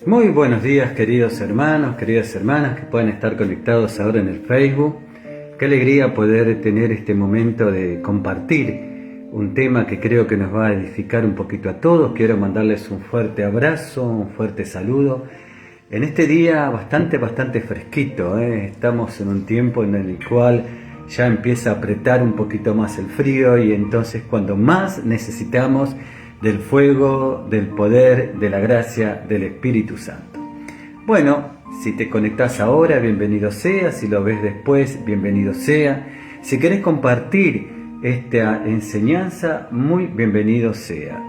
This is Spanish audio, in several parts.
Muy buenos días, queridos hermanos, queridas hermanas que pueden estar conectados ahora en el Facebook. Qué alegría poder tener este momento de compartir un tema que creo que nos va a edificar un poquito a todos. Quiero mandarles un fuerte abrazo, un fuerte saludo. En este día bastante fresquito, Estamos en un tiempo en el cual ya empieza a apretar un poquito más el frío y entonces cuando más necesitamos del fuego, del poder, de la gracia del Espíritu Santo. Bueno, si te conectás ahora, bienvenido sea. Si lo ves después, bienvenido sea. Si querés compartir esta enseñanza, muy bienvenido sea.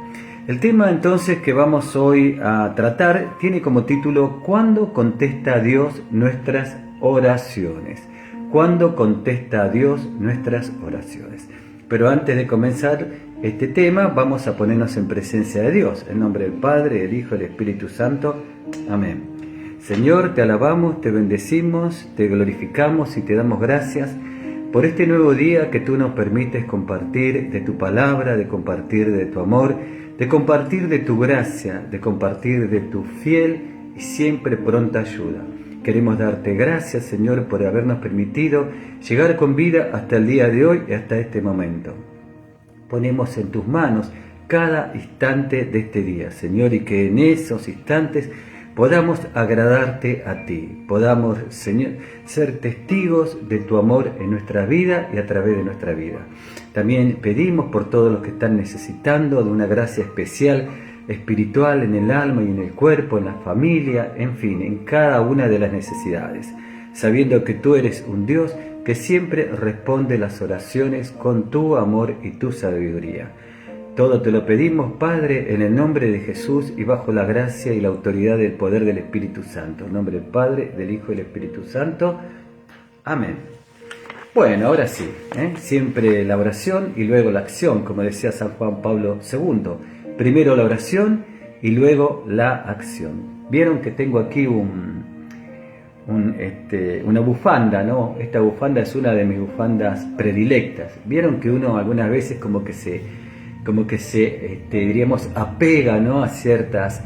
El tema entonces que vamos hoy a tratar tiene como título ¿Cuándo contesta Dios nuestras oraciones? ¿Cuándo contesta Dios nuestras oraciones? Pero antes de comenzar este tema, vamos a ponernos en presencia de Dios. En nombre del Padre, del Hijo y del Espíritu Santo. Amén. Señor, te alabamos, te bendecimos, te glorificamos y te damos gracias por este nuevo día que tú nos permites compartir de tu palabra, de compartir de tu amor, de compartir de tu gracia, de compartir de tu fiel y siempre pronta ayuda. Queremos darte gracias, Señor, por habernos permitido llegar con vida hasta el día de hoy y hasta este momento. Ponemos en tus manos cada instante de este día, Señor, y que en esos instantes podamos agradarte a ti, podamos, Señor, ser testigos de tu amor en nuestra vida y a través de nuestra vida. También pedimos por todos los que están necesitando de una gracia especial, espiritual en el alma y en el cuerpo, en la familia, en fin, en cada una de las necesidades, sabiendo que tú eres un Dios que siempre responde las oraciones con tu amor y tu sabiduría. Todo te lo pedimos, Padre, en el nombre de Jesús y bajo la gracia y la autoridad del poder del Espíritu Santo. En nombre del Padre, del Hijo y del Espíritu Santo. Amén. Bueno, ahora sí, siempre la oración y luego la acción, como decía San Juan Pablo II. Primero la oración y luego la acción. Vieron que tengo aquí una bufanda, ¿no? Esta bufanda es una de mis bufandas predilectas. Vieron que uno algunas veces como que se diríamos apega, ¿no? A ciertas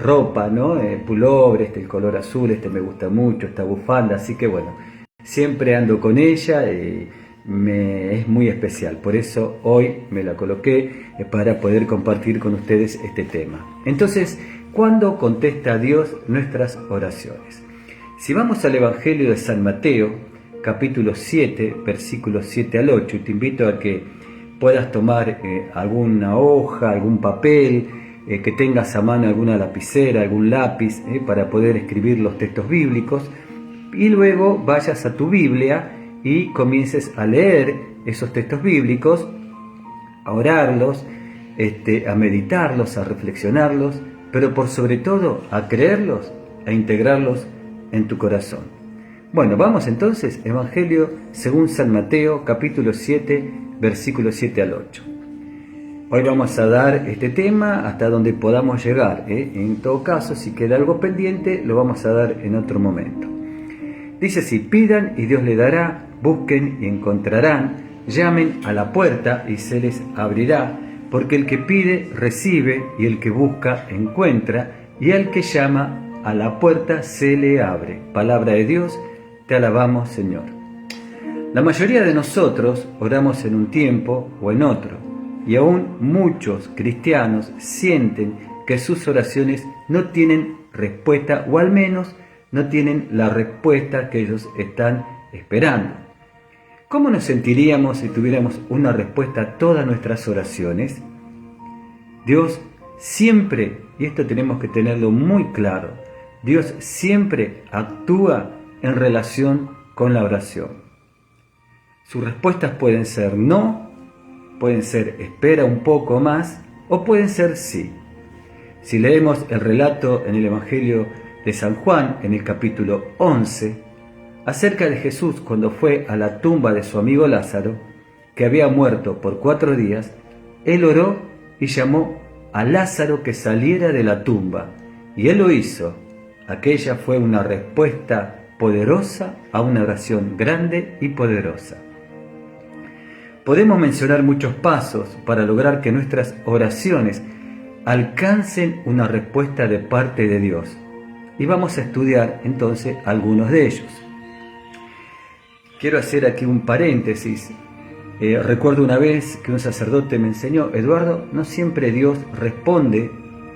ropa, ¿no? Pullover, el color azul, me gusta mucho, esta bufanda, así que bueno, siempre ando con ella, es muy especial, por eso hoy me la coloqué para poder compartir con ustedes este tema. Entonces, ¿cuándo contesta Dios nuestras oraciones? Si vamos al Evangelio de San Mateo, capítulo 7, versículos 7 al 8, y te invito a que puedas tomar alguna hoja, algún papel, que tengas a mano alguna lapicera, algún lápiz, para poder escribir los textos bíblicos, y luego vayas a tu Biblia y comiences a leer esos textos bíblicos, a orarlos, a meditarlos, a reflexionarlos, pero por sobre todo a creerlos, a integrarlos en tu corazón. Bueno, vamos entonces, Evangelio según San Mateo, capítulo 7, versículos 7 al 8. Hoy vamos a dar este tema hasta donde podamos llegar, En todo caso, si queda algo pendiente, lo vamos a dar en otro momento. Dice así: pidan y Dios les dará, busquen y encontrarán, llamen a la puerta y se les abrirá, porque el que pide recibe y el que busca encuentra y al que llama a la puerta se le abre. Palabra de Dios, te alabamos, Señor. La mayoría de nosotros oramos en un tiempo o en otro, y aún muchos cristianos sienten que sus oraciones no tienen respuesta, o al menos no tienen la respuesta que ellos están esperando. ¿Cómo nos sentiríamos si tuviéramos una respuesta a todas nuestras oraciones? Dios siempre, y esto tenemos que tenerlo muy claro, Dios siempre actúa en relación con la oración. Sus respuestas pueden ser no, pueden ser espera un poco más, o pueden ser sí. Si leemos el relato en el Evangelio de San Juan, en el capítulo 11, acerca de Jesús cuando fue a la tumba de su amigo Lázaro, que había muerto por 4 días, él oró y llamó a Lázaro que saliera de la tumba, y él lo hizo. Aquella fue una respuesta poderosa a una oración grande y poderosa. Podemos mencionar muchos pasos para lograr que nuestras oraciones alcancen una respuesta de parte de Dios. Y vamos a estudiar entonces algunos de ellos. Quiero hacer aquí un paréntesis. Recuerdo una vez que un sacerdote me enseñó: Eduardo, no siempre Dios responde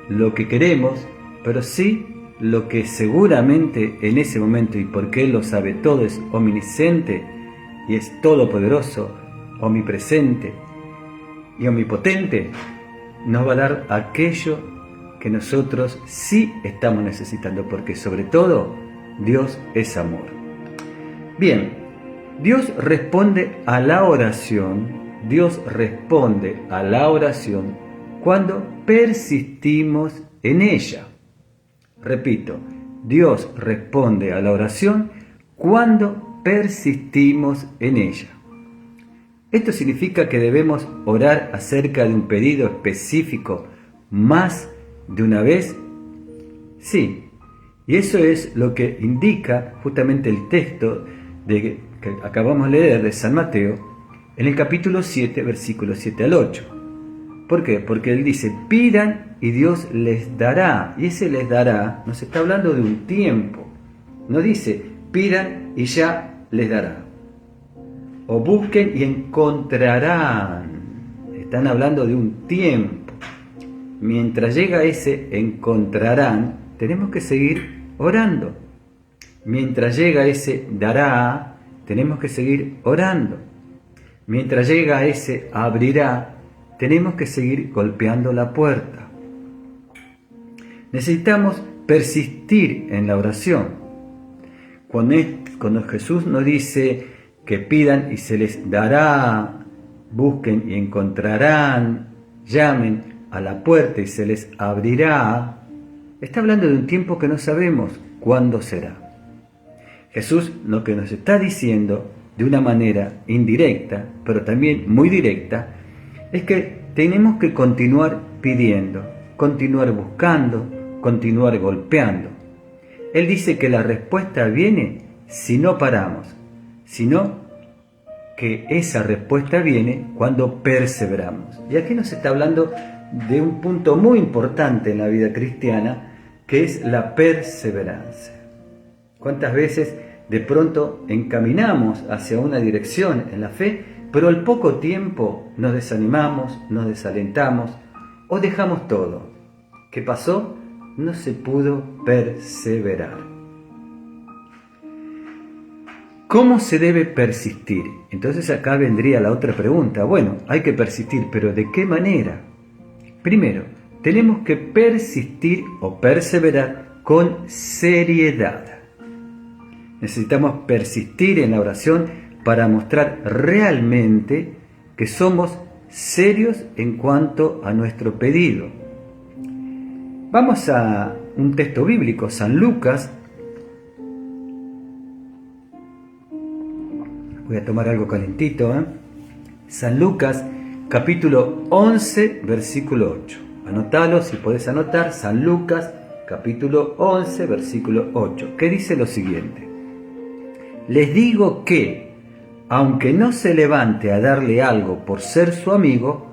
lo que queremos, pero sí lo que seguramente en ese momento, y porque Él lo sabe todo, es omnisciente y es todopoderoso, omnipresente y omnipotente, nos va a dar aquello que nosotros sí estamos necesitando, porque sobre todo Dios es amor. Bien, Dios responde a la oración, cuando persistimos en ella. Repito, Dios responde a la oración cuando persistimos en ella. ¿Esto significa que debemos orar acerca de un pedido específico más de una vez? Sí, y eso es lo que indica justamente el texto que acabamos de leer de San Mateo, en el capítulo 7, versículos 7 al 8. ¿Por qué? Porque Él dice: pidan y Dios les dará. Y ese les dará nos está hablando de un tiempo. No dice pidan y ya les dará. O busquen y encontrarán. Están hablando de un tiempo. Mientras llega ese encontrarán, tenemos que seguir orando. Mientras llega ese dará, tenemos que seguir orando. Mientras llega ese abrirá, tenemos que seguir golpeando la puerta. Necesitamos persistir en la oración. Cuando Jesús nos dice que pidan y se les dará, busquen y encontrarán, llamen a la puerta y se les abrirá, está hablando de un tiempo que no sabemos cuándo será. Jesús lo que nos está diciendo de una manera indirecta, pero también muy directa, es que tenemos que continuar pidiendo, continuar buscando, continuar golpeando. Él dice que la respuesta viene si no paramos, sino que esa respuesta viene cuando perseveramos. Y aquí nos está hablando de un punto muy importante en la vida cristiana, que es la perseverancia. ¿Cuántas veces de pronto encaminamos hacia una dirección en la fe, pero al poco tiempo nos desanimamos, nos desalentamos o dejamos todo? ¿Qué pasó? No se pudo perseverar. ¿Cómo se debe persistir? Entonces acá vendría la otra pregunta. Bueno, hay que persistir, pero ¿de qué manera? Primero, tenemos que persistir o perseverar con seriedad. Necesitamos persistir en la oración para mostrar realmente que somos serios en cuanto a nuestro pedido. Vamos a un texto bíblico, San Lucas. Voy a tomar algo calentito. San Lucas, capítulo 11, versículo 8. Anotalo si podés anotar. San Lucas, capítulo 11, versículo 8. ¿Qué dice lo siguiente? Les digo que, aunque no se levante a darle algo por ser su amigo,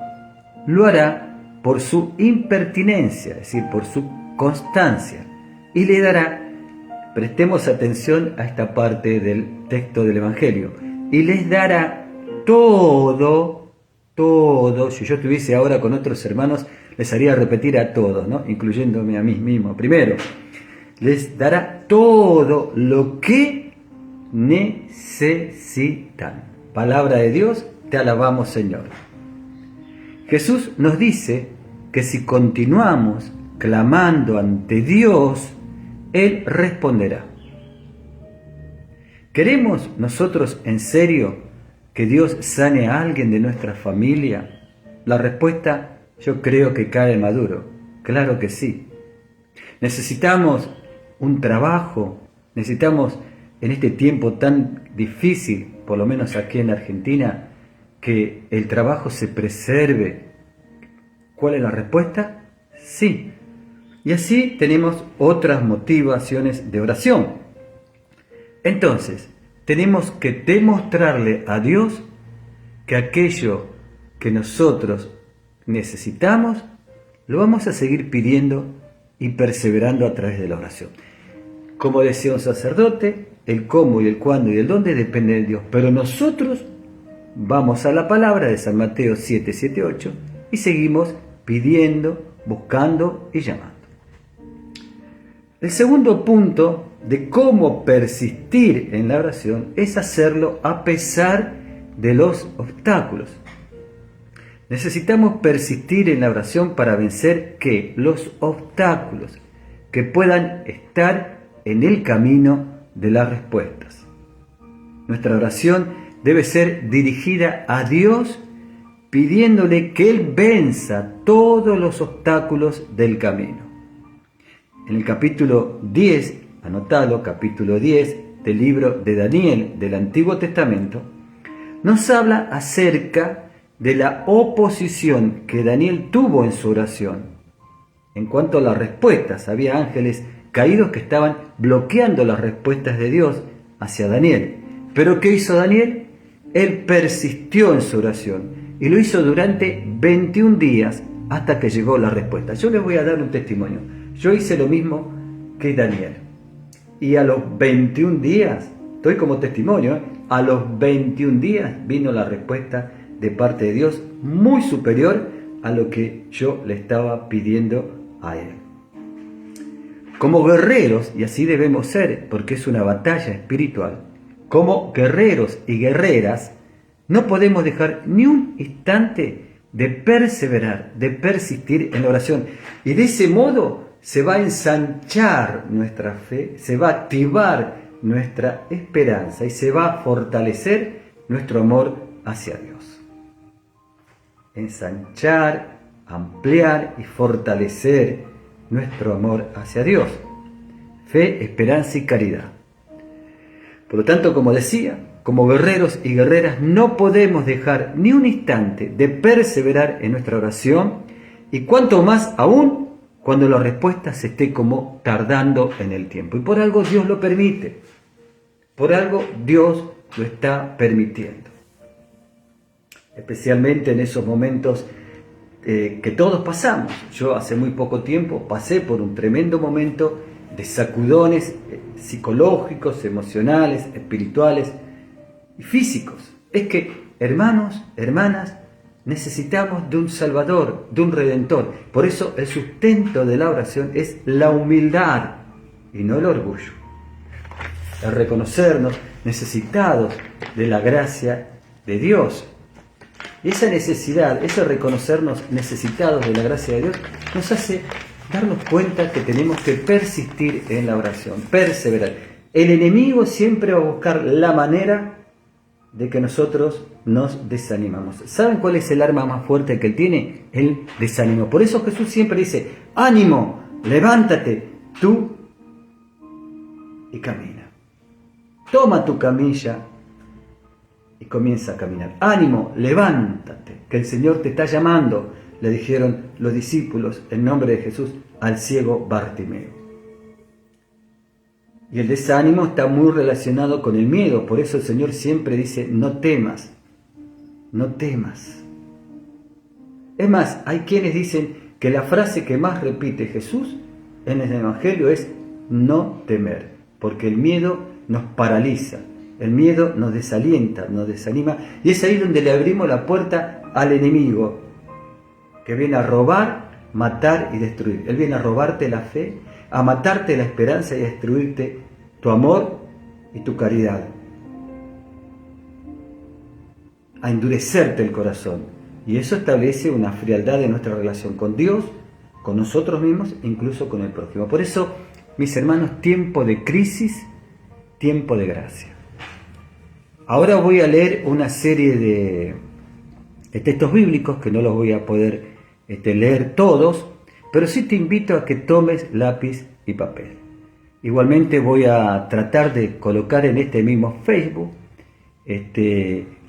lo hará por su impertinencia, es decir, por su constancia, y le dará, prestemos atención a esta parte del texto del Evangelio, y les dará todo, si yo estuviese ahora con otros hermanos, les haría repetir a todos, ¿no? Incluyéndome a mí mismo. Primero, les dará todo lo que necesitan. Palabra de Dios, te alabamos, Señor. Jesús nos dice que si continuamos clamando ante Dios, Él responderá. ¿Queremos nosotros en serio que Dios sane a alguien de nuestra familia? La respuesta yo creo que cae maduro. Claro que sí. Necesitamos un trabajo, necesitamos en este tiempo tan difícil, por lo menos aquí en Argentina, que el trabajo se preserve. ¿Cuál es la respuesta? Sí. Y así tenemos otras motivaciones de oración. Entonces, tenemos que demostrarle a Dios que aquello que nosotros necesitamos lo vamos a seguir pidiendo y perseverando a través de la oración. Como decía un sacerdote, el cómo y el cuándo y el dónde depende de Dios, pero nosotros vamos a la palabra de San Mateo 7, 7, 8 y seguimos pidiendo, buscando y llamando. El segundo punto de cómo persistir en la oración es hacerlo a pesar de los obstáculos. Necesitamos persistir en la oración para vencer ¿qué? Los obstáculos que puedan estar en el camino de las respuestas. Nuestra oración debe ser dirigida a Dios pidiéndole que Él venza todos los obstáculos del camino. En el capítulo 10, anotalo, capítulo 10 del libro de Daniel del Antiguo Testamento, nos habla acerca de la oposición que Daniel tuvo en su oración. En cuanto a las respuestas, había ángeles caídos que estaban bloqueando las respuestas de Dios hacia Daniel. ¿Pero qué hizo Daniel? Él persistió en su oración y lo hizo durante 21 días hasta que llegó la respuesta. Yo les voy a dar un testimonio. Yo hice lo mismo que Daniel. Y a los 21 días, estoy como testimonio, a los 21 días vino la respuesta de parte de Dios muy superior a lo que yo le estaba pidiendo a Él. Como guerreros, y así debemos ser, porque es una batalla espiritual, como guerreros y guerreras, no podemos dejar ni un instante de perseverar, de persistir en la oración. Y de ese modo se va a ensanchar nuestra fe, se va a activar nuestra esperanza y se va a fortalecer nuestro amor hacia Dios. Ensanchar, ampliar y fortalecer nuestro amor hacia Dios. Fe, esperanza y caridad. Por lo tanto, como decía, como guerreros y guerreras no podemos dejar ni un instante de perseverar en nuestra oración y cuanto más aún cuando la respuesta se esté como tardando en el tiempo. Y por algo Dios lo permite. Por algo Dios lo está permitiendo. Especialmente en esos momentos que todos pasamos. Yo hace muy poco tiempo pasé por un tremendo momento de sacudones psicológicos, emocionales, espirituales y físicos. Es que, hermanos, hermanas, necesitamos de un Salvador, de un Redentor. Por eso el sustento de la oración es la humildad y no el orgullo. El reconocernos necesitados de la gracia de Dios. Y esa necesidad, ese reconocernos necesitados de la gracia de Dios, nos hace darnos cuenta que tenemos que persistir en la oración, perseverar. El enemigo siempre va a buscar la manera de que nosotros nos desanimamos. ¿Saben cuál es el arma más fuerte que él tiene? El desánimo. Por eso Jesús siempre dice, ánimo, levántate, tú y camina. Toma tu camilla y comienza a caminar. Ánimo, levántate, que el Señor te está llamando, le dijeron los discípulos en nombre de Jesús al ciego Bartimeo. Y el desánimo está muy relacionado con el miedo, por eso el Señor siempre dice, no temas, no temas. Es más, hay quienes dicen que la frase que más repite Jesús en el Evangelio es no temer, porque el miedo nos paraliza, el miedo nos desalienta, nos desanima, y es ahí donde le abrimos la puerta al enemigo, que viene a robar, matar y destruir. Él viene a robarte la fe, a matarte la esperanza y a destruirte tu amor y tu caridad, a endurecerte el corazón. Y eso establece una frialdad en nuestra relación con Dios, con nosotros mismos e incluso con el prójimo. Por eso, mis hermanos, tiempo de crisis, tiempo de gracia. Ahora voy a leer una serie de textos bíblicos que no los voy a poder leer todos, pero sí te invito a que tomes lápiz y papel. Igualmente voy a tratar de colocar en este mismo Facebook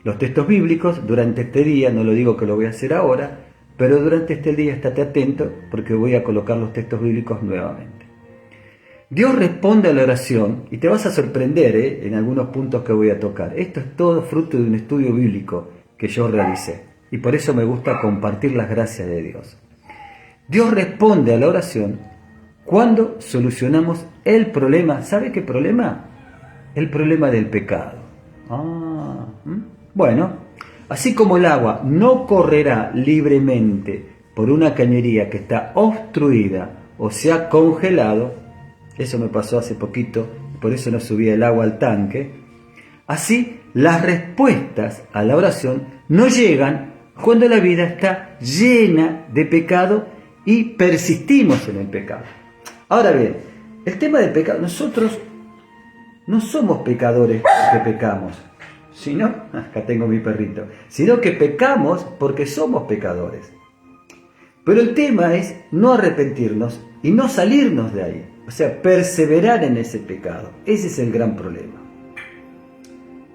los textos bíblicos durante este día. No lo digo que lo voy a hacer ahora, pero durante este día estate atento porque voy a colocar los textos bíblicos nuevamente. Dios responde a la oración y te vas a sorprender en algunos puntos que voy a tocar. Esto es todo fruto de un estudio bíblico que yo realicé y por eso me gusta compartir las gracias de Dios. Dios responde a la oración cuando solucionamos el problema. ¿Sabe qué problema? El problema del pecado. Bueno, así como el agua no correrá libremente por una cañería que está obstruida o se ha congelado, eso me pasó hace poquito, por eso no subía el agua al tanque, así las respuestas a la oración no llegan cuando la vida está llena de pecado y persistimos en el pecado. Ahora bien, el tema del pecado, nosotros no somos pecadores que pecamos, sino, acá tengo mi perrito, sino que pecamos porque somos pecadores. Pero el tema es no arrepentirnos y no salirnos de ahí, o sea, perseverar en ese pecado. Ese es el gran problema.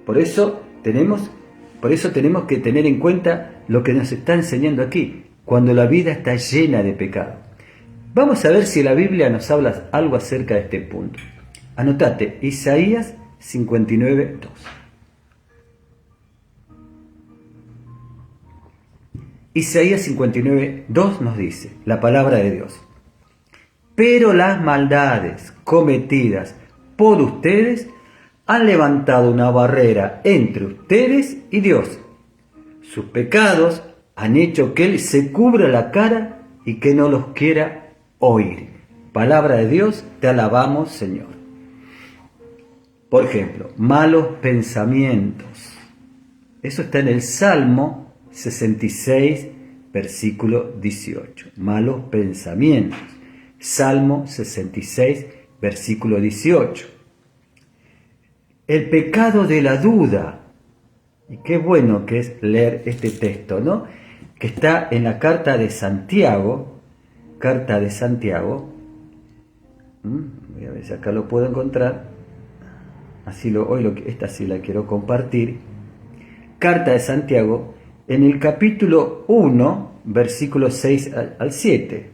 Por eso tenemos que tener en cuenta lo que nos está enseñando aquí, cuando la vida está llena de pecado. Vamos a ver si la Biblia nos habla algo acerca de este punto. Anotate, Isaías 59:2. Isaías 59:2 nos dice, la palabra de Dios: pero las maldades cometidas por ustedes han levantado una barrera entre ustedes y Dios. Sus pecados han hecho que Él se cubra la cara y que no los quiera oír. Palabra de Dios, te alabamos, Señor. Por ejemplo, malos pensamientos. Eso está en el Salmo 66, versículo 18. Malos pensamientos. Salmo 66, versículo 18. El pecado de la duda. Y qué bueno que es leer este texto, ¿no? Que está en la carta de Santiago. Carta de Santiago. Voy a ver si acá lo puedo encontrar. Esta sí la quiero compartir. Carta de Santiago, en el capítulo 1, versículos 6 al 7.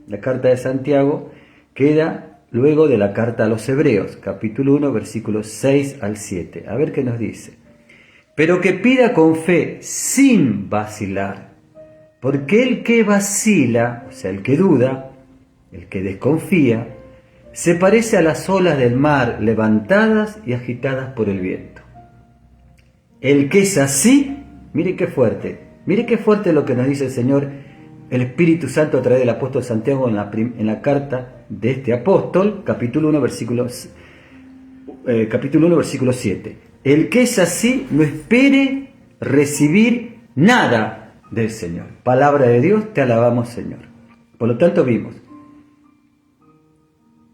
La carta de Santiago queda luego de la carta a los Hebreos, capítulo 1, versículos 6 al 7. A ver qué nos dice. Pero que pida con fe, sin vacilar, porque el que vacila, o sea, el que duda, el que desconfía, se parece a las olas del mar levantadas y agitadas por el viento. El que es así, mire qué fuerte lo que nos dice el Señor, el Espíritu Santo a través del apóstol Santiago en la carta de este apóstol, capítulo 1, versículo 7. El que es así no espere recibir nada del Señor. Palabra de Dios, te alabamos, Señor. Por lo tanto vimos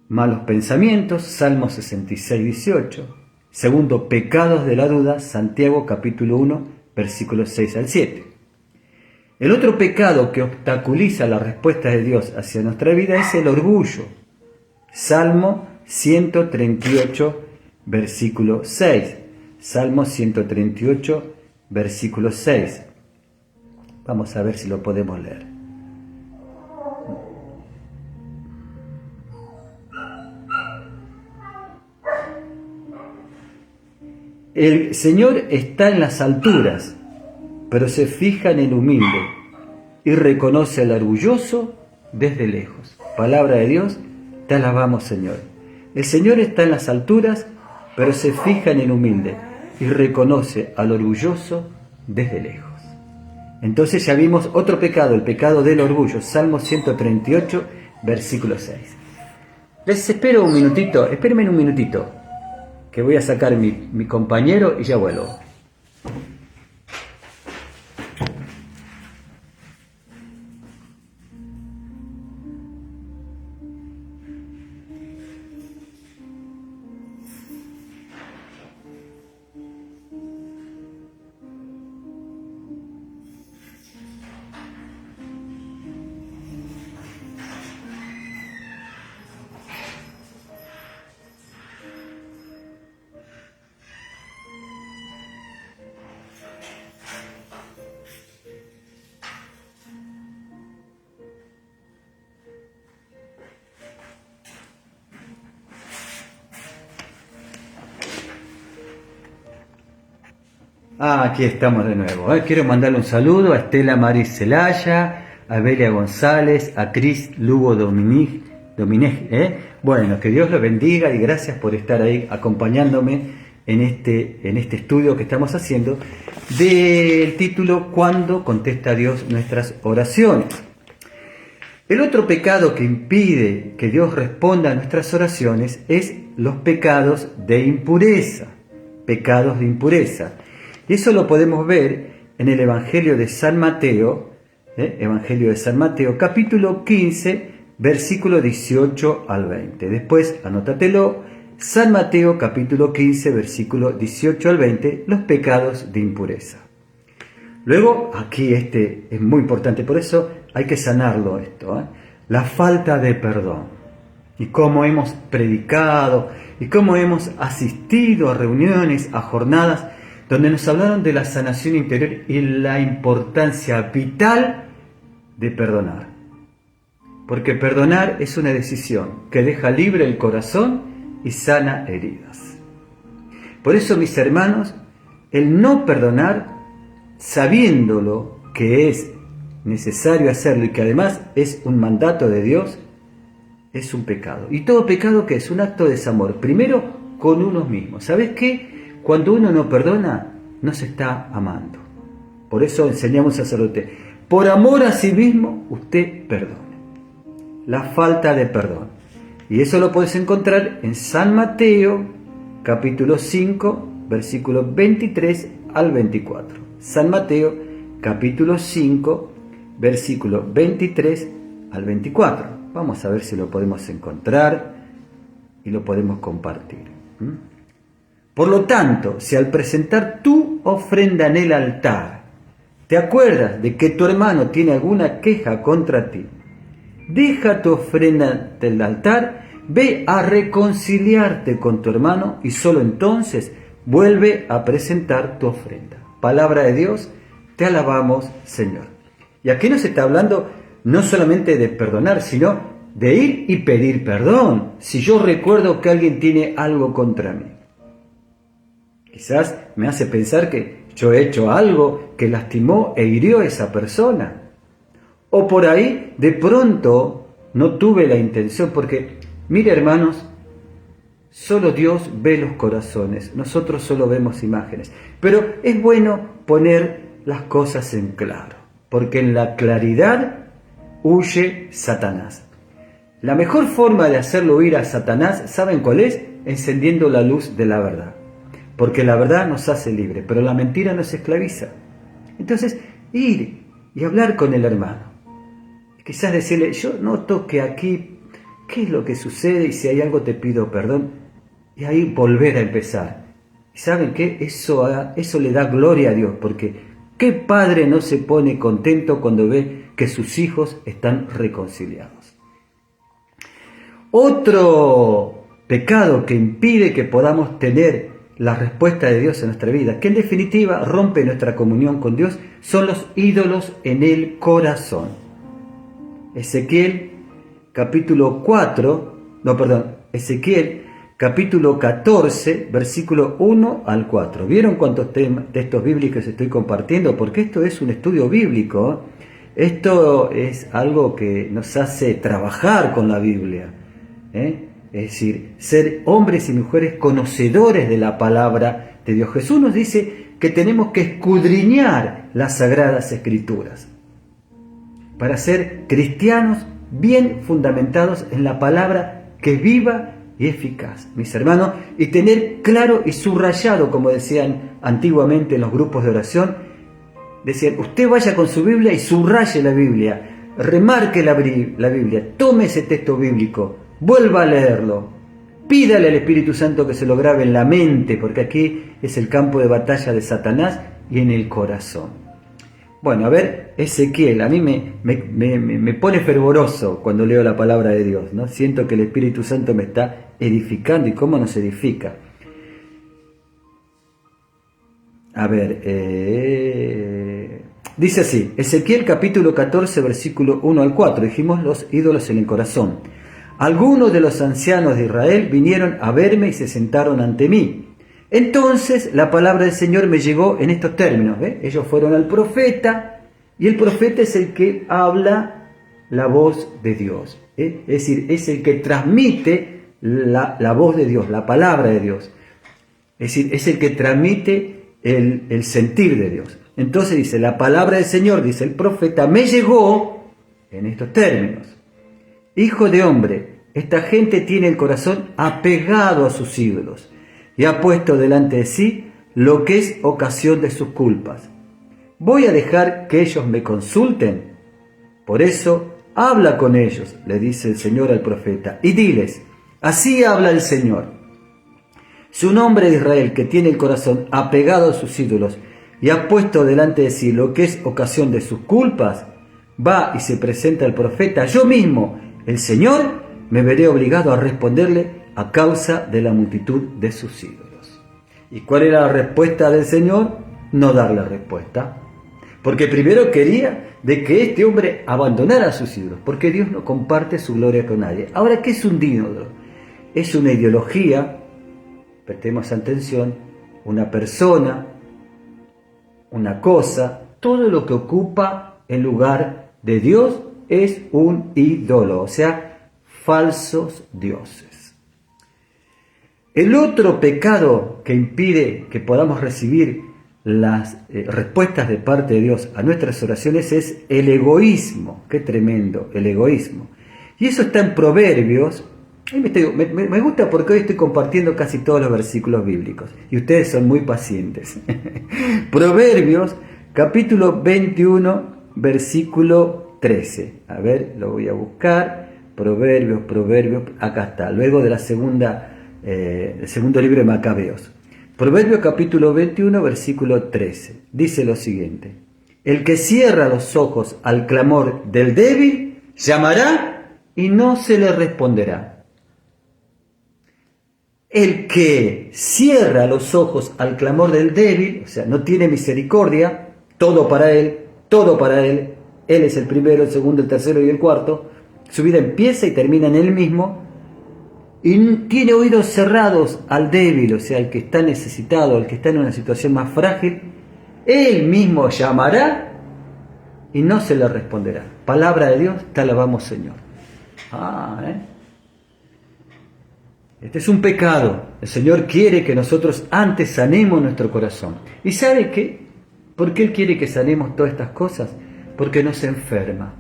malos pensamientos, Salmo 66, 18. Segundo, pecados de la duda, Santiago capítulo 1, versículos 6 al 7. El otro pecado que obstaculiza la respuesta de Dios hacia nuestra vida es el orgullo. Salmo 138, versículo 6. Salmo 138, versículo 6. Vamos a ver si lo podemos leer. El Señor está en las alturas, pero se fija en el humilde y reconoce al orgulloso desde lejos. Palabra de Dios, te alabamos, Señor. El Señor está en las alturas, pero se fija en el humilde y reconoce al orgulloso desde lejos. Entonces ya vimos otro pecado, el pecado del orgullo. Salmo 138, versículo 6. Les espero un minutito, espérenme un minutito, que voy a sacar mi compañero y ya vuelvo. Aquí estamos de nuevo. Quiero mandarle un saludo a Estela Maris Celaya, a Belia González, a Cris Lugo Domineg. Bueno, que Dios los bendiga y gracias por estar ahí acompañándome en este estudio que estamos haciendo del título ¿Cuándo contesta Dios nuestras oraciones? El otro pecado que impide que Dios responda a nuestras oraciones es los pecados de impureza. Pecados de impureza. Y eso lo podemos ver en el Evangelio de San Mateo, capítulo 15, versículo 18 al 20. Después, anótatelo, San Mateo, capítulo 15, versículo 18 al 20, los pecados de impureza. Luego, aquí es muy importante, por eso hay que sanarlo esto, la falta de perdón. Y cómo hemos predicado, y cómo hemos asistido a reuniones, a jornadas, donde nos hablaron de la sanación interior y la importancia vital de perdonar. Porque perdonar es una decisión que deja libre el corazón y sana heridas. Por eso, mis hermanos, el no perdonar, sabiéndolo que es necesario hacerlo y que además es un mandato de Dios, es un pecado. Y todo pecado que es un acto de desamor, primero con uno mismo. ¿Sabes qué? Cuando uno no perdona, no se está amando. Por eso enseñamos al sacerdote, por amor a sí mismo, usted perdone. La falta de perdón. Y eso lo puedes encontrar en San Mateo, capítulo 5, versículos 23 al 24. San Mateo, capítulo 5, versículo 23 al 24. Vamos a ver si lo podemos encontrar y lo podemos compartir. Por lo tanto, si al presentar tu ofrenda en el altar, te acuerdas de que tu hermano tiene alguna queja contra ti, deja tu ofrenda del altar, ve a reconciliarte con tu hermano y solo entonces vuelve a presentar tu ofrenda. Palabra de Dios, te alabamos, Señor. Y aquí nos está hablando no solamente de perdonar, sino de ir y pedir perdón. Si yo recuerdo que alguien tiene algo contra mí, quizás me hace pensar que yo he hecho algo que lastimó e hirió a esa persona. O por ahí, de pronto, no tuve la intención, porque, mire hermanos, solo Dios ve los corazones, nosotros solo vemos imágenes. Pero es bueno poner las cosas en claro, porque en la claridad huye Satanás. La mejor forma de hacerlo huir a Satanás, ¿saben cuál es? Encendiendo la luz de la verdad. Porque la verdad nos hace libre, pero la mentira nos esclaviza. Entonces, ir y hablar con el hermano. Quizás decirle, yo noto que aquí, ¿qué es lo que sucede? Y si hay algo te pido perdón. Y ahí volver a empezar. ¿Y saben qué? Eso le da gloria a Dios, porque ¿qué padre no se pone contento cuando ve que sus hijos están reconciliados? Otro pecado que impide que podamos tener la respuesta de Dios en nuestra vida, que en definitiva rompe nuestra comunión con Dios, son los ídolos en el corazón. Ezequiel capítulo 14, versículo 1 al 4. ¿Vieron cuántos textos bíblicos estoy compartiendo? Porque esto es un estudio bíblico. Esto es algo que nos hace trabajar con la Biblia. Es decir, ser hombres y mujeres conocedores de la palabra de Dios. Jesús nos dice que tenemos que escudriñar las Sagradas Escrituras para ser cristianos bien fundamentados en la palabra que es viva y eficaz, mis hermanos, y tener claro y subrayado, como decían antiguamente en los grupos de oración, decían, usted vaya con su Biblia y subraye la Biblia, remarque la Biblia, tome ese texto bíblico, vuelva a leerlo, pídale al Espíritu Santo que se lo grabe en la mente, porque aquí es el campo de batalla de Satanás y en el corazón. Bueno, a ver, Ezequiel, a mí me pone fervoroso cuando leo la palabra de Dios, ¿no? Siento que el Espíritu Santo me está edificando, y cómo nos edifica. A ver, dice así, Ezequiel capítulo 14, versículo 1 al 4, dijimos los ídolos en el corazón. Algunos de los ancianos de Israel vinieron a verme y se sentaron ante mí. Entonces la palabra del Señor me llegó en estos términos. Ellos fueron al profeta Y el profeta es el que habla la voz de Dios. Es decir, es el que transmite la voz de Dios, la palabra de Dios. Es decir, es el que transmite el sentir de Dios. Entonces dice, la palabra del Señor, dice el profeta, me llegó en estos términos. Hijo de hombre, esta gente tiene el corazón apegado a sus ídolos y ha puesto delante de sí lo que es ocasión de sus culpas. ¿Voy a dejar que ellos me consulten? Por eso, habla con ellos, le dice el Señor al profeta, y diles, así habla el Señor. Si un hombre de Israel que tiene el corazón apegado a sus ídolos y ha puesto delante de sí lo que es ocasión de sus culpas, va y se presenta al profeta, yo mismo, el Señor, me veré obligado a responderle a causa de la multitud de sus ídolos. ¿Y cuál era la respuesta del Señor? No darle respuesta. Porque primero quería de que este hombre abandonara sus ídolos, porque Dios no comparte su gloria con nadie. Ahora, ¿qué es un ídolo? Es una ideología, prestemos atención, una persona, una cosa, todo lo que ocupa el lugar de Dios es un ídolo, o sea, falsos dioses. El otro pecado que impide que podamos recibir las respuestas de parte de Dios a nuestras oraciones es el egoísmo. Qué tremendo, el egoísmo. Y eso está en Proverbios. Me gusta porque hoy estoy compartiendo casi todos los versículos bíblicos y ustedes son muy pacientes. Proverbios, capítulo 21, versículo 13. A ver, lo voy a buscar. Proverbios, acá está. Luego de la el segundo libro de Macabeos. Proverbios capítulo 21, versículo 13. Dice lo siguiente. El que cierra los ojos al clamor del débil, llamará y no se le responderá. El que cierra los ojos al clamor del débil, o sea, no tiene misericordia, todo para él, él es el primero, el segundo, el tercero y el cuarto, su vida empieza y termina en él mismo, y tiene oídos cerrados al débil, o sea, al que está necesitado, al que está en una situación más frágil, él mismo llamará y no se le responderá. Palabra de Dios, te alabamos, Señor. Este es un pecado. El Señor quiere que nosotros antes sanemos nuestro corazón. ¿Y sabe qué? ¿Por qué Él quiere que sanemos todas estas cosas? Porque nos enferma.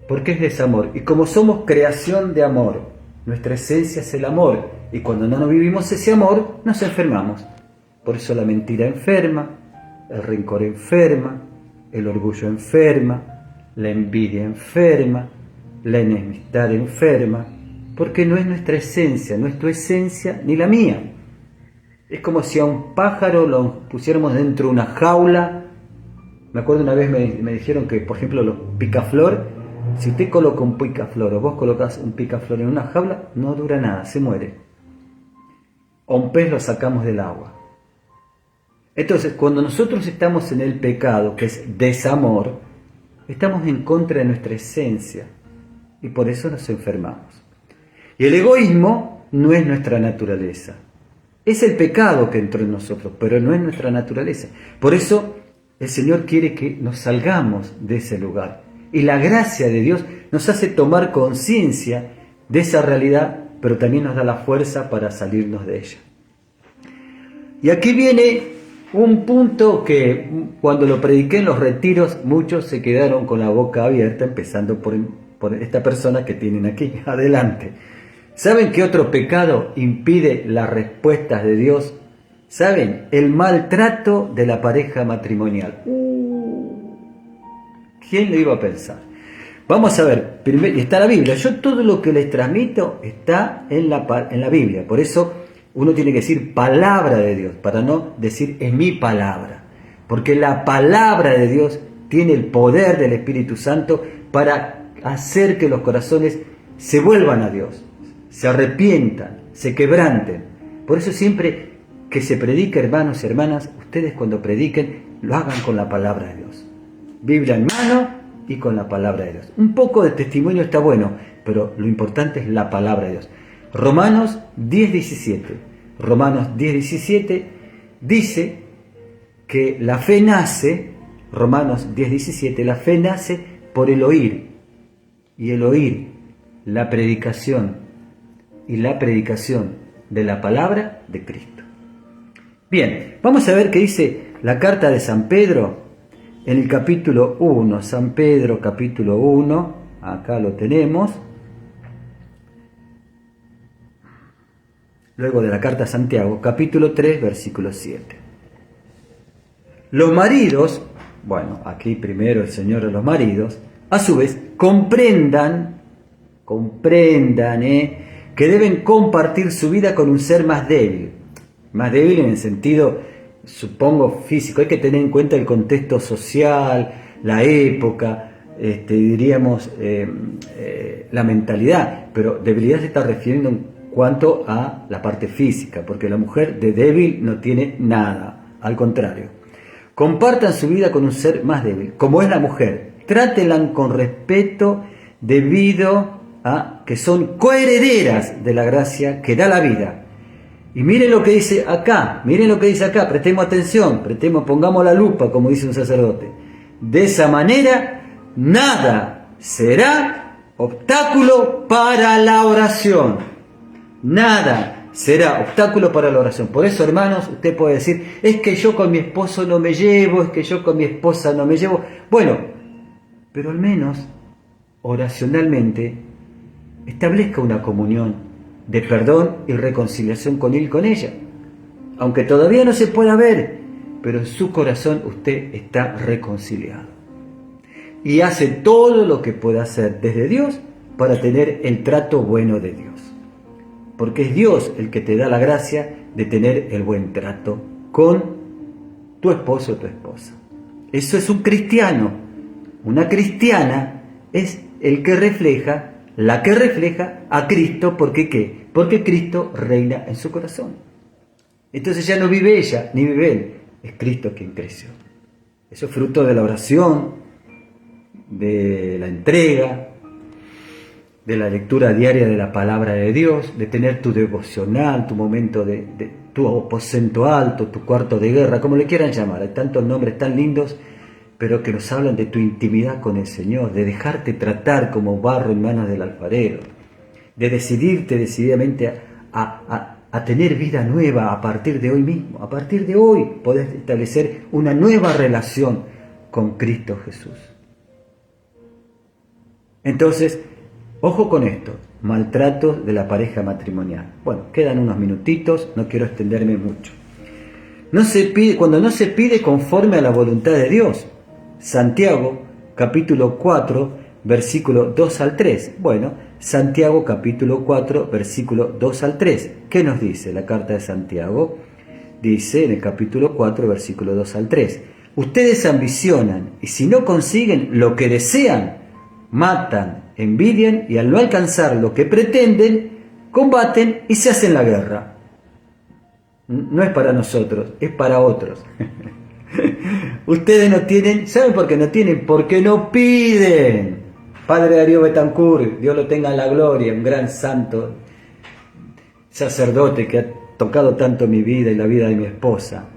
Porque es desamor. Y como somos creación de amor, nuestra esencia es el amor, y cuando no vivimos ese amor, nos enfermamos. Por eso la mentira enferma, el rencor enferma, el orgullo enferma, la envidia enferma, la enemistad enferma, porque no es nuestra esencia, no es tu esencia ni la mía. Es como si a un pájaro lo pusiéramos dentro de una jaula. Me acuerdo una vez me dijeron que, por ejemplo, los picaflor, si usted coloca un picaflor o vos colocas un picaflor en una jaula, no dura nada, se muere. O un pez lo sacamos del agua. Entonces, cuando nosotros estamos en el pecado, que es desamor, estamos en contra de nuestra esencia y por eso nos enfermamos. Y el egoísmo no es nuestra naturaleza. Es el pecado que entró en nosotros, pero no es nuestra naturaleza. Por eso el Señor quiere que nos salgamos de ese lugar. Y la gracia de Dios nos hace tomar conciencia de esa realidad, pero también nos da la fuerza para salirnos de ella. Y aquí viene un punto que cuando lo prediqué en los retiros, muchos se quedaron con la boca abierta, empezando por esta persona que tienen aquí, adelante. ¿Saben qué otro pecado impide las respuestas de Dios? ¿Saben? El maltrato de la pareja matrimonial. ¿Quién lo iba a pensar? Vamos a ver, primero, está la Biblia. Yo todo lo que les transmito está en la Biblia. Por eso uno tiene que decir palabra de Dios, para no decir es mi palabra. Porque la palabra de Dios tiene el poder del Espíritu Santo para hacer que los corazones se vuelvan a Dios, se arrepientan, se quebranten. Por eso siempre que se predica, hermanos y hermanas, ustedes cuando prediquen, lo hagan con la palabra de Dios. Biblia en mano y con la palabra de Dios. Un poco de testimonio está bueno, pero lo importante es la palabra de Dios. Romanos 10:17. Romanos 10:17 dice que la fe nace Romanos 10:17, la fe nace por el oír, y el oír, la predicación, y la predicación de la palabra de Cristo. Bien, vamos a ver qué dice la carta de San Pedro en el capítulo 1, San Pedro capítulo 1, acá lo tenemos. Luego de la carta a Santiago, capítulo 3, versículo 7. Los maridos, bueno, aquí primero el Señor de los maridos, a su vez, comprendan, que deben compartir su vida con un ser más débil en el sentido, supongo, físico. Hay que tener en cuenta el contexto social, la época, diríamos, la mentalidad, pero debilidad se está refiriendo en cuanto a la parte física, porque la mujer de débil no tiene nada, al contrario. Compartan su vida con un ser más débil, como es la mujer. Trátenla con respeto debido a que son coherederas de la gracia que da la vida. Y miren lo que dice acá, prestemos atención, pongamos la lupa, como dice un sacerdote. De esa manera, nada será obstáculo para la oración. Nada será obstáculo para la oración. Por eso, hermanos, usted puede decir, es que yo con mi esposo no me llevo, es que yo con mi esposa no me llevo. Bueno, pero al menos, oracionalmente, establezca una comunión de perdón y reconciliación con él y con ella. Aunque todavía no se pueda ver, pero en su corazón usted está reconciliado. Y hace todo lo que pueda hacer desde Dios para tener el trato bueno de Dios. Porque es Dios el que te da la gracia de tener el buen trato con tu esposo o tu esposa. Eso es un cristiano. Una cristiana es la que refleja a Cristo. ¿Por qué qué? Porque Cristo reina en su corazón. Entonces ya no vive ella, ni vive él. Es Cristo quien creció. Eso es fruto de la oración, de la entrega, de la lectura diaria de la palabra de Dios, de tener tu devocional, tu momento de tu aposento alto, tu cuarto de guerra, como le quieran llamar. Hay tantos nombres tan lindos, pero que nos hablan de tu intimidad con el Señor, de dejarte tratar como barro en manos del alfarero, de decidirte decididamente a tener vida nueva a partir de hoy mismo. A partir de hoy podés establecer una nueva relación con Cristo Jesús. Entonces, ojo con esto, maltratos de la pareja matrimonial. Bueno, quedan unos minutitos, no quiero extenderme mucho. Cuando no se pide conforme a la voluntad de Dios. Santiago, capítulo 4, versículo 2 al 3. Bueno, Santiago, capítulo 4, versículo 2 al 3. ¿Qué nos dice la carta de Santiago? Dice en el capítulo 4, versículo 2 al 3. Ustedes ambicionan y si no consiguen lo que desean, matan, envidian y al no alcanzar lo que pretenden, combaten y se hacen la guerra. No es para nosotros, es para otros. Ustedes no tienen, ¿saben por qué no tienen? Porque no piden. Padre Darío Betancourt, Dios lo tenga en la gloria, un gran santo sacerdote que ha tocado tanto mi vida y la vida de mi esposa.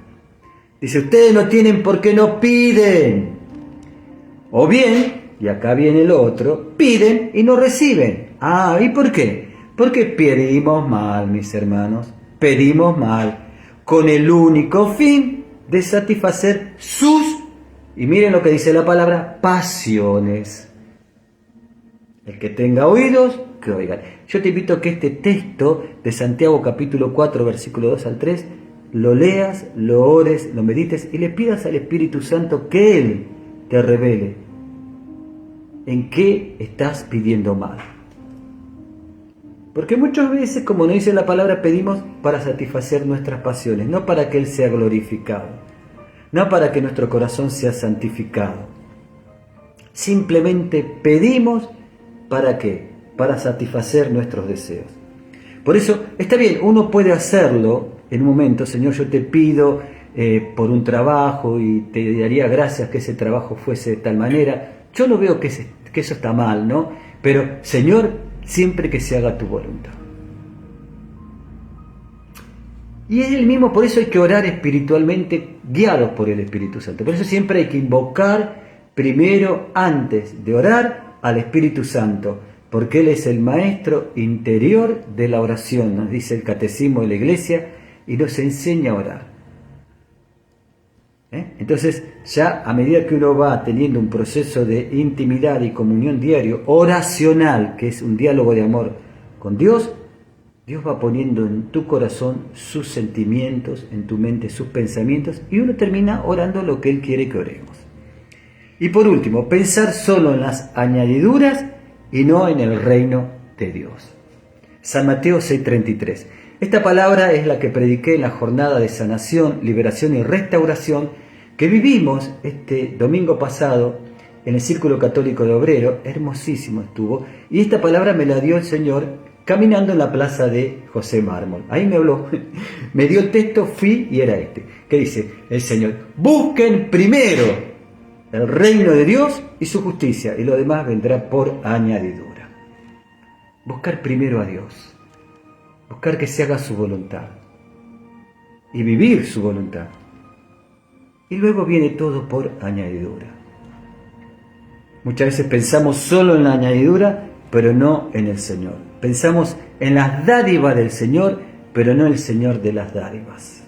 Dice, ustedes no tienen porque no piden. O bien, y acá viene el otro, piden y no reciben. Ah, ¿y por qué? Porque pedimos mal, mis hermanos, pedimos mal, con el único fin de satisfacer sus, y miren lo que dice la palabra, pasiones. El que tenga oídos, que oigan. Yo te invito a que este texto de Santiago capítulo 4, versículo 2 al 3, lo leas, lo ores, lo medites y le pidas al Espíritu Santo que Él te revele en qué estás pidiendo mal. Porque muchas veces, como nos dice la palabra, pedimos para satisfacer nuestras pasiones, no para que Él sea glorificado, no para que nuestro corazón sea santificado. Simplemente pedimos ¿para qué? Para satisfacer nuestros deseos. Por eso, está bien, uno puede hacerlo en un momento, Señor, yo te pido por un trabajo y te daría gracias que ese trabajo fuese de tal manera. Yo no veo que eso está mal, ¿no? Pero, Señor, siempre que se haga tu voluntad. Y es el mismo, por eso hay que orar espiritualmente guiados por el Espíritu Santo. Por eso siempre hay que invocar primero, antes de orar, al Espíritu Santo, porque Él es el maestro interior de la oración, nos dice el Catecismo de la Iglesia, y nos enseña a orar. Entonces, ya a medida que uno va teniendo un proceso de intimidad y comunión diario, oracional, que es un diálogo de amor con Dios, Dios va poniendo en tu corazón sus sentimientos, en tu mente sus pensamientos, y uno termina orando lo que Él quiere que oremos. Y por último, pensar solo en las añadiduras y no en el reino de Dios. San Mateo 6:33. Esta palabra es la que prediqué en la jornada de sanación, liberación y restauración que vivimos este domingo pasado en el Círculo Católico de Obrero. Hermosísimo estuvo. Y esta palabra me la dio el Señor caminando en la plaza de José Mármol. Ahí me habló, me dio el texto, fui y era este. ¿Qué dice el Señor? Busquen primero el reino de Dios y su justicia, y lo demás vendrá por añadidura. Buscar primero a Dios. Buscar que se haga su voluntad y vivir su voluntad. Y luego viene todo por añadidura. Muchas veces pensamos solo en la añadidura, pero no en el Señor. Pensamos en las dádivas del Señor, pero no el Señor de las dádivas.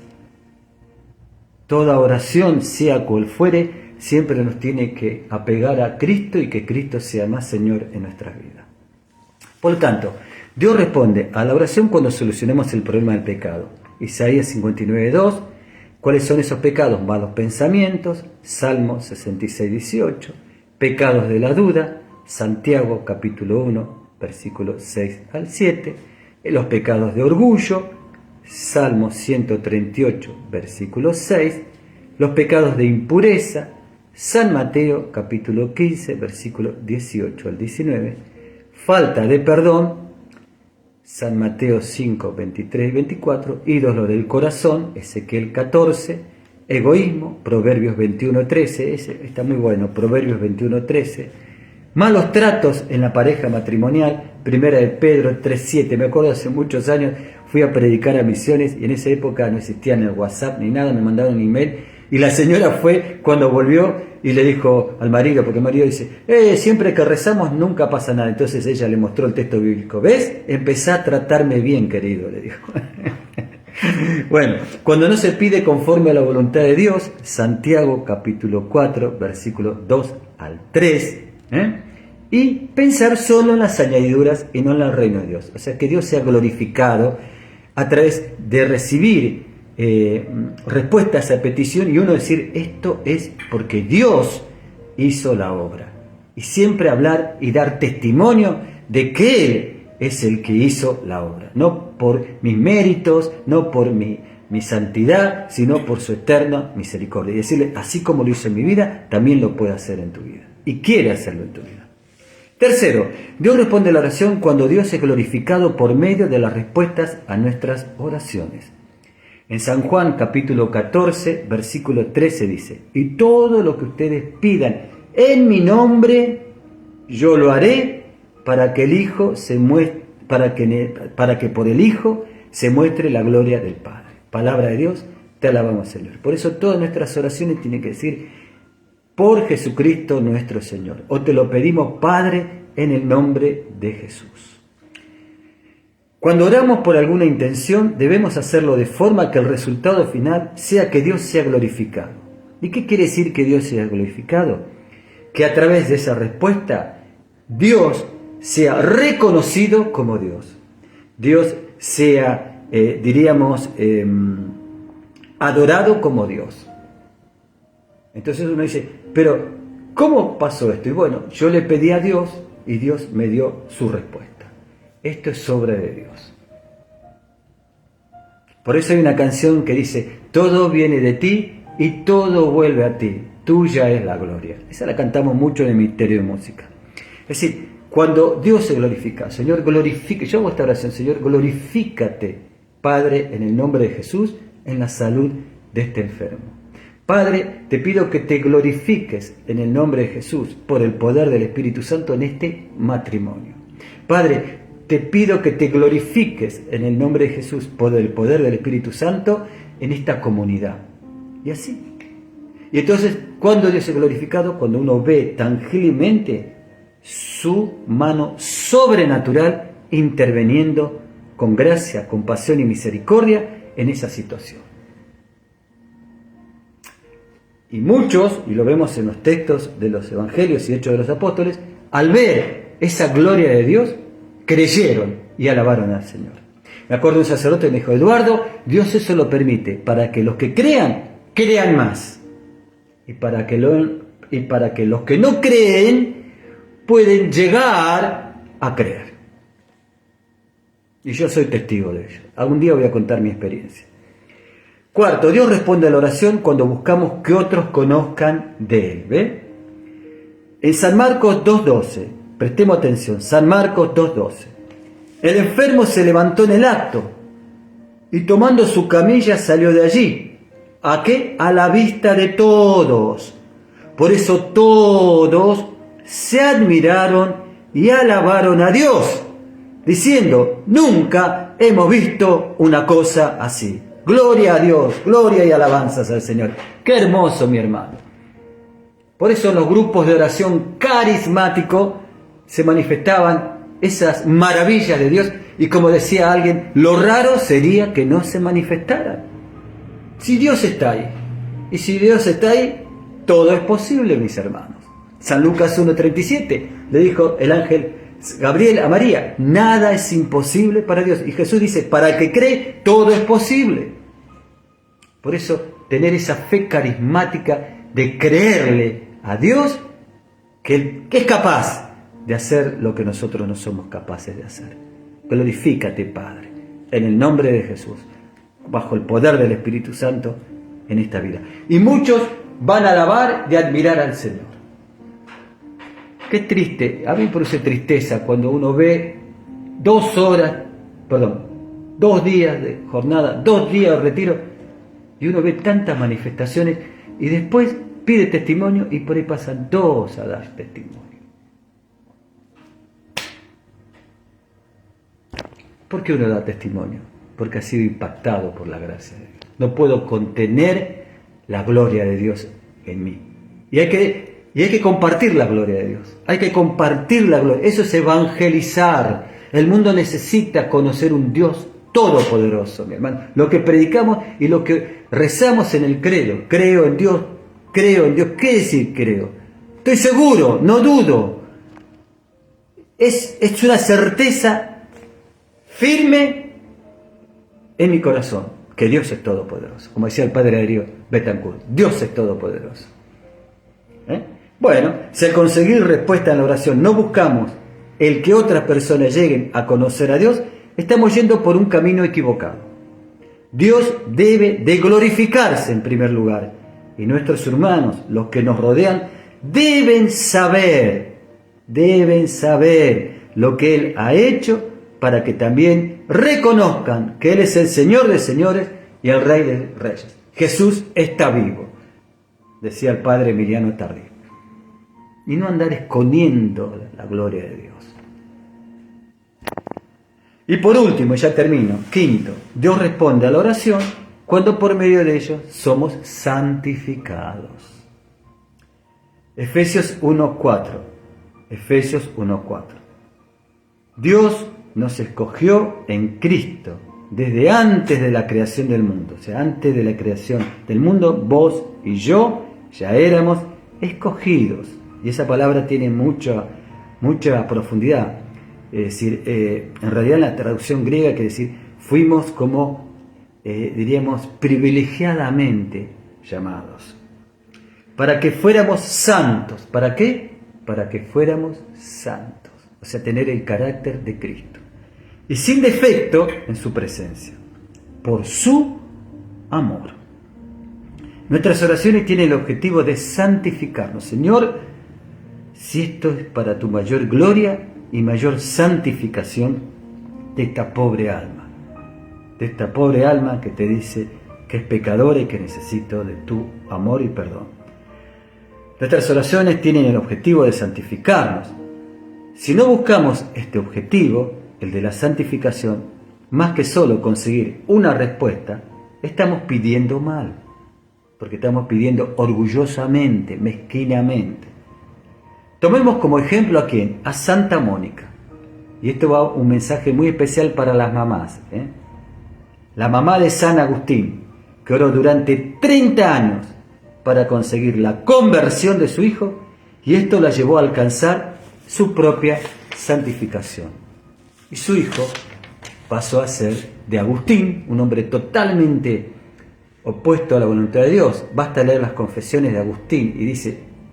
Toda oración, sea cual fuere, siempre nos tiene que apegar a Cristo y que Cristo sea más Señor en nuestras vidas. Por lo tanto, Dios responde a la oración cuando solucionemos el problema del pecado. Isaías 59:2, ¿cuáles son esos pecados? Malos pensamientos, Salmo 66:18, pecados de la duda, Santiago capítulo 1, versículos 6 al 7, los pecados de orgullo, Salmo 138, versículo 6, los pecados de impureza, San Mateo capítulo 15, versículos 18 al 19, falta de perdón, San Mateo 5, 23 y 24, ídolo del corazón, Ezequiel 14, egoísmo, Proverbios 21, 13, ese está muy bueno, Proverbios 21, 13, malos tratos en la pareja matrimonial, Primera de Pedro 3, 7, me acuerdo hace muchos años, fui a predicar a misiones y en esa época no existía ni el WhatsApp ni nada, me mandaron un email y la señora fue cuando volvió y le dijo al marido, porque el marido dice, siempre que rezamos nunca pasa nada. Entonces ella le mostró el texto bíblico. ¿Ves? Empezá a tratarme bien, querido, le dijo. Bueno, cuando no se pide conforme a la voluntad de Dios, Santiago capítulo 4, versículos 2 al 3, y pensar solo en las añadiduras y no en el reino de Dios. O sea, que Dios sea glorificado a través de recibir respuesta a esa petición y uno decir, esto es porque Dios hizo la obra. Y siempre hablar y dar testimonio de que Él es el que hizo la obra. No por mis méritos, no por mi santidad, sino por su eterna misericordia. Y decirle, así como lo hizo en mi vida, también lo puede hacer en tu vida. Y quiere hacerlo en tu vida. Tercero, Dios responde a la oración cuando Dios es glorificado por medio de las respuestas a nuestras oraciones. En San Juan capítulo 14, versículo 13 dice, y todo lo que ustedes pidan en mi nombre, yo lo haré para que el Hijo se muestre, para que por el Hijo se muestre la gloria del Padre. Palabra de Dios, te alabamos, Señor. Por eso todas nuestras oraciones tienen que decir, por Jesucristo nuestro Señor. O te lo pedimos, Padre, en el nombre de Jesús. Cuando oramos por alguna intención, debemos hacerlo de forma que el resultado final sea que Dios sea glorificado. ¿Y qué quiere decir que Dios sea glorificado? Que a través de esa respuesta, Dios sea reconocido como Dios. Dios sea, adorado como Dios. Entonces uno dice, pero ¿cómo pasó esto? Y bueno, yo le pedí a Dios y Dios me dio su respuesta. Esto es obra de Dios. Por eso hay una canción que dice, todo viene de ti y todo vuelve a ti. Tuya es la gloria. Esa la cantamos mucho en el Ministerio de Música. Es decir, cuando Dios se glorifica, Señor, glorifique. Yo hago esta oración, Señor, glorifícate, Padre, en el nombre de Jesús, en la salud de este enfermo. Padre, te pido que te glorifiques en el nombre de Jesús por el poder del Espíritu Santo en este matrimonio. Padre, te pido que te glorifiques en el nombre de Jesús por el poder del Espíritu Santo en esta comunidad. Y así. Y entonces, ¿cuándo Dios es glorificado? Cuando uno ve tangiblemente su mano sobrenatural interviniendo con gracia, compasión y misericordia en esa situación. Y muchos, y lo vemos en los textos de los Evangelios y Hechos de los Apóstoles, al ver esa gloria de Dios, creyeron y alabaron al Señor. Me acuerdo de un sacerdote que me dijo: Eduardo, Dios eso lo permite para que los que crean, crean más. Y para que los que no creen pueden llegar a creer. Y yo soy testigo de ello. Algún día voy a contar mi experiencia. Cuarto, Dios responde a la oración cuando buscamos que otros conozcan de Él. ¿Ve? En San Marcos 2.12, prestemos atención, San Marcos 2.12. El enfermo se levantó en el acto y tomando su camilla salió de allí. ¿A qué? A la vista de todos. Por eso todos se admiraron y alabaron a Dios, diciendo: nunca hemos visto una cosa así. Gloria a Dios, gloria y alabanzas al Señor. Qué hermoso, mi hermano. Por eso en los grupos de oración carismático se manifestaban esas maravillas de Dios, y como decía alguien, lo raro sería que no se manifestaran. Si Dios está ahí, y si Dios está ahí, todo es posible, mis hermanos. San Lucas 1.37 le dijo el ángel Gabriel a María: nada es imposible para Dios. Y Jesús dice: para el que cree, todo es posible. Por eso, tener esa fe carismática de creerle a Dios que es capaz de hacer lo que nosotros no somos capaces de hacer. Glorifícate, Padre, en el nombre de Jesús, bajo el poder del Espíritu Santo en esta vida. Y muchos van a alabar y admirar al Señor. Qué triste, a mí me produce tristeza cuando uno ve 2 días de jornada, 2 días de retiro, y uno ve tantas manifestaciones y después pide testimonio y por ahí pasan 2 a dar testimonio. ¿Por qué uno da testimonio? Porque ha sido impactado por la gracia de Dios. No puedo contener la gloria de Dios en mí. Y hay que compartir la gloria de Dios. Hay que compartir la gloria. Eso es evangelizar. El mundo necesita conocer un Dios todopoderoso, mi hermano. Lo que predicamos y lo que rezamos en el credo. Creo en Dios. Creo en Dios. ¿Qué decir creo? Estoy seguro, no dudo. Es una certeza firme en mi corazón que Dios es todopoderoso. Como decía el padre Darío Betancourt, Dios es todopoderoso. Bueno, si al conseguir respuesta en la oración no buscamos el que otras personas lleguen a conocer a Dios, estamos yendo por un camino equivocado. Dios debe de glorificarse en primer lugar, y nuestros hermanos, los que nos rodean, deben saber lo que Él ha hecho, para que también reconozcan que Él es el Señor de señores y el Rey de reyes. Jesús está vivo, decía el padre Emiliano Tardí. Y no andar escondiendo la gloria de Dios. Y por último, ya termino, quinto, Dios responde a la oración cuando por medio de ello somos santificados. Efesios 1.4. Efesios 1.4. Dios nos escogió en Cristo desde antes de la creación del mundo. O sea, antes de la creación del mundo, vos y yo ya éramos escogidos. Y esa palabra tiene mucha profundidad. Es decir, en realidad en la traducción griega quiere decir, fuimos como, diríamos, privilegiadamente llamados. Para que fuéramos santos. ¿Para qué? Para que fuéramos santos. O sea, tener el carácter de Cristo. Y sin defecto en su presencia. Por su amor. Nuestras oraciones tienen el objetivo de santificarnos. Señor, si esto es para tu mayor gloria y mayor santificación de esta pobre alma. De esta pobre alma que te dice que es pecadora y que necesito de tu amor y perdón. Nuestras oraciones tienen el objetivo de santificarnos. Si no buscamos este objetivo, el de la santificación, más que solo conseguir una respuesta, estamos pidiendo mal, porque estamos pidiendo orgullosamente, mezquinamente. Tomemos como ejemplo a quién, a Santa Mónica. Y esto va un mensaje muy especial para las mamás. La mamá de San Agustín, que oró durante 30 años para conseguir la conversión de su hijo, y esto la llevó a alcanzar su propia santificación. Y su hijo pasó a ser de Agustín, un hombre totalmente opuesto a la voluntad de Dios. Basta leer las confesiones de Agustín y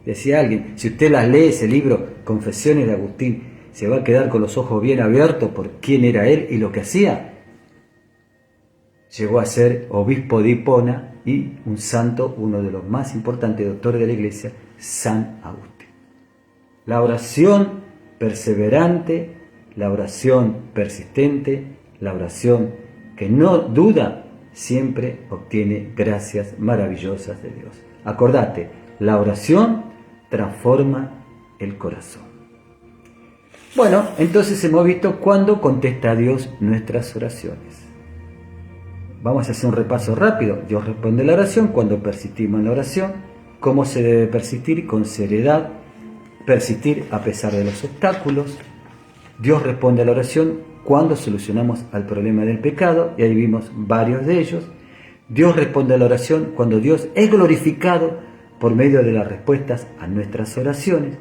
decía alguien, si usted las lee, ese libro, Confesiones de Agustín, se va a quedar con los ojos bien abiertos por quién era él y lo que hacía. Llegó a ser obispo de Hipona y un santo, uno de los más importantes doctores de la Iglesia, San Agustín. La oración perseverante, la oración persistente, la oración que no duda, siempre obtiene gracias maravillosas de Dios. Acordate, la oración transforma el corazón. Bueno, entonces hemos visto cuándo contesta Dios nuestras oraciones. Vamos a hacer un repaso rápido. Dios responde la oración cuando persistimos en la oración. ¿Cómo se debe persistir? Con seriedad. Persistir a pesar de los obstáculos. Dios responde a la oración cuando solucionamos el problema del pecado, y ahí vimos varios de ellos. Dios responde a la oración cuando Dios es glorificado por medio de las respuestas a nuestras oraciones.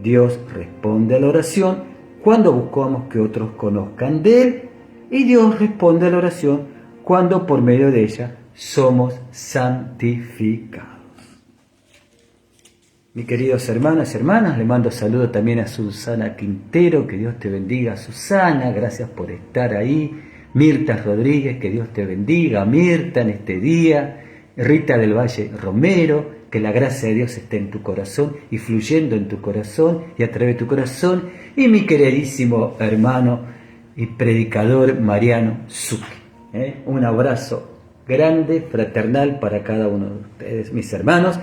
Dios responde a la oración cuando buscamos que otros conozcan de Él, y Dios responde a la oración cuando por medio de ella somos santificados. Mis queridos hermanos y hermanas, le mando saludos también a Susana Quintero, que Dios te bendiga. Susana, gracias por estar ahí. Mirta Rodríguez, que Dios te bendiga. Mirta, en este día. Rita del Valle Romero, que la gracia de Dios esté en tu corazón y fluyendo en tu corazón y a través de tu corazón. Y mi queridísimo hermano y predicador Mariano Zucchi. Un abrazo grande, fraternal para cada uno de ustedes, mis hermanos.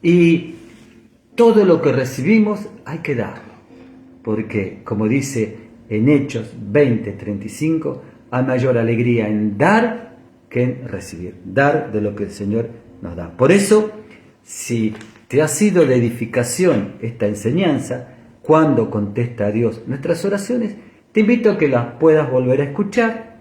Y todo lo que recibimos hay que darlo, porque como dice en Hechos 20:35, hay mayor alegría en dar que en recibir, dar de lo que el Señor nos da. Por eso, si te ha sido de edificación esta enseñanza, cuando contesta a Dios nuestras oraciones, te invito a que las puedas volver a escuchar,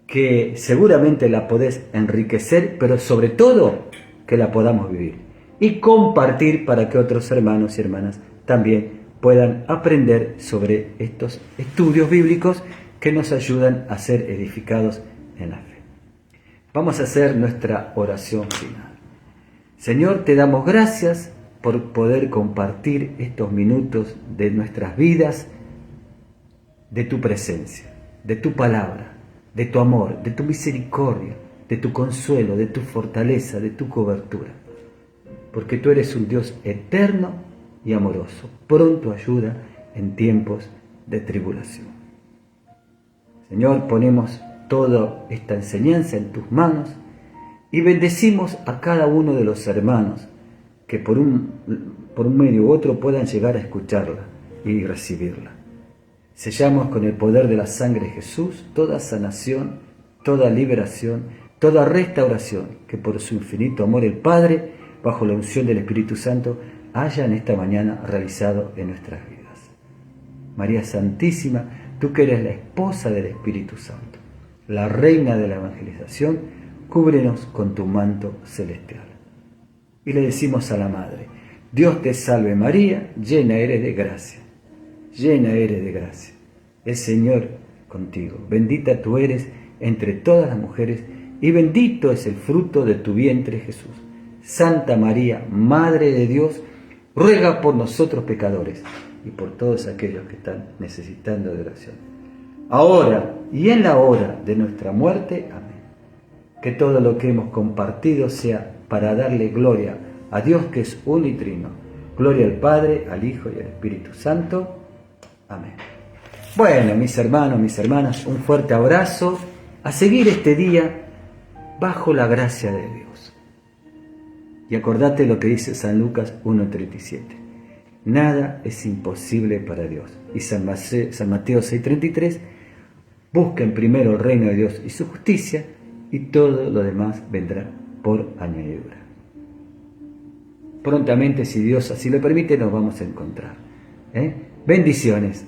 que seguramente la podés enriquecer, pero sobre todo que la podamos vivir y compartir para que otros hermanos y hermanas también puedan aprender sobre estos estudios bíblicos que nos ayudan a ser edificados en la fe. Vamos a hacer nuestra oración final. Señor, te damos gracias por poder compartir estos minutos de nuestras vidas, de tu presencia, de tu palabra, de tu amor, de tu misericordia, de tu consuelo, de tu fortaleza, de tu cobertura. Porque tú eres un Dios eterno y amoroso, pronto ayuda en tiempos de tribulación. Señor, ponemos toda esta enseñanza en tus manos y bendecimos a cada uno de los hermanos que por un medio u otro puedan llegar a escucharla y recibirla. Sellamos con el poder de la sangre de Jesús toda sanación, toda liberación, toda restauración que por su infinito amor el Padre, bajo la unción del Espíritu Santo, haya en esta mañana realizado en nuestras vidas. María Santísima, tú que eres la esposa del Espíritu Santo, la reina de la evangelización, cúbrenos con tu manto celestial. Y le decimos a la Madre: Dios te salve María, llena eres de gracia. Llena eres de gracia. El Señor contigo. Bendita tú eres entre todas las mujeres y bendito es el fruto de tu vientre Jesús. Santa María, Madre de Dios, ruega por nosotros pecadores y por todos aquellos que están necesitando de oración, ahora y en la hora de nuestra muerte. Amén. Que todo lo que hemos compartido sea para darle gloria a Dios, que es uno y trino. Gloria al Padre, al Hijo y al Espíritu Santo. Amén. Bueno, mis hermanos, mis hermanas, un fuerte abrazo. A seguir este día bajo la gracia de Dios. Y acordate lo que dice San Lucas 1:37. Nada es imposible para Dios. y San Mateo 6:33, busquen primero el reino de Dios y su justicia, y todo lo demás vendrá por añadidura. Prontamente, si Dios así lo permite, nos vamos a encontrar. Bendiciones.